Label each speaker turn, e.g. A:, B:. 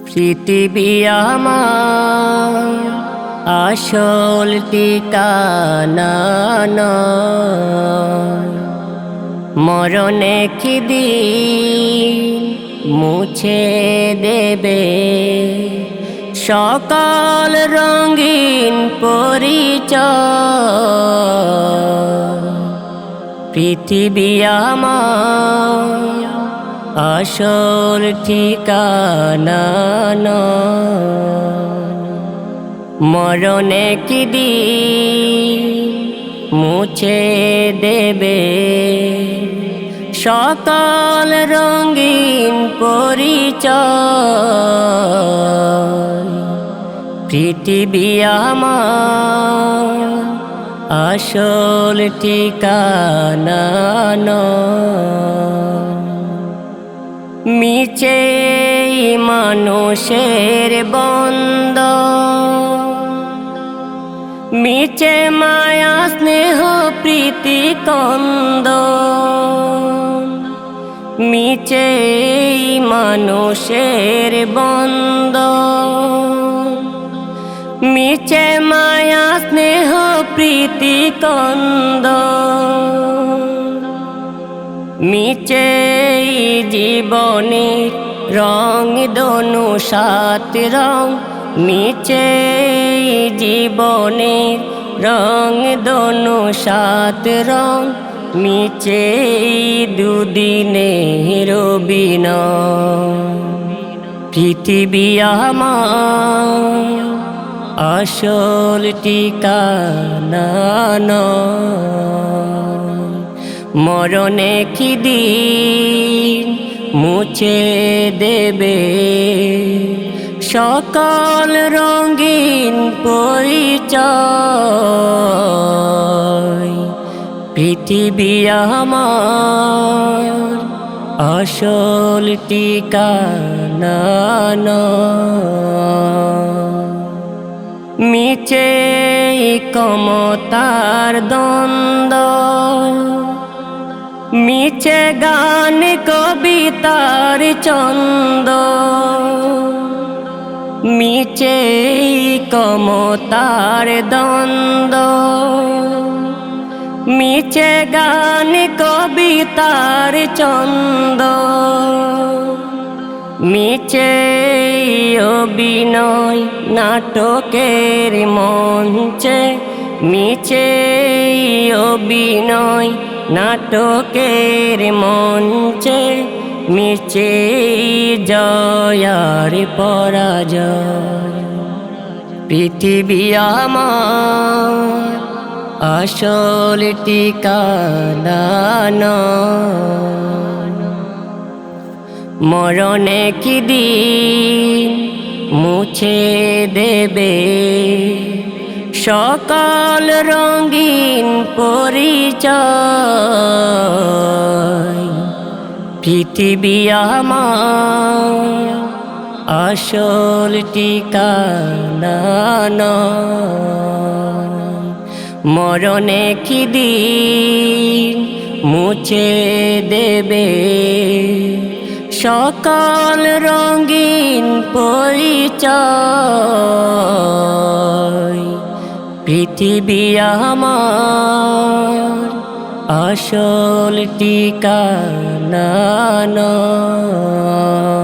A: পৃথিবী আমার আসল ঠিকানা নয়, মরণে কি দিন মুছে দেবে সকল রঙিন পরিচয়। পৃথিবী আমার আসল ঠিকানা নয়, মরণে কি দিন মুছে দেবে সকল রঙিন পরিচয়। পৃথিবী আমার আসল ঠিকানা নয়। মিছে মানুষের বন্ধ, মিছে মায়া স্নেহ প্রীতি কন্দ, মিছে মানুষের বন্ধ, মিছে মায়া স্নেহ প্রীতি কন্দ, মিছে জীবনের রং দনু সাত রং, মিছে জীবনের রং দনু সাত রং, মিছে দুদিনের বিনয়। পৃথিবী আমার আসল ঠিকানা নয়, মরণে কি দিন মুছে দেবে সকল রঙিন পরিচয়। পৃথিবী আমার আসল ঠিকানা নয়। মিছে ক্ষমতার দ্বন্দ্ব, মিছে গান কবিতার ছন্দ, মিছে ক্ষমতার দ্বন্দ্ব, মিছে গান কবিতার ছন্দ, মিছে অভিনয় নাটকের মঞ্চে, মিছে অভিনয় নাটকের মঞ্চে, মিছে জয়ার পরাজয়। পৃথিবী আমার আসল ঠিকানা নয়, মরণে কি দিন মুছে দেবে সকল রঙিন পরিচয়। পৃথিবী আমার আসল ঠিকানা নয়, মরণে কি দিন মুছে দেবে সকল রঙিন পরিচয়। পৃথিবী আমার আসল ঠিকানা নয়।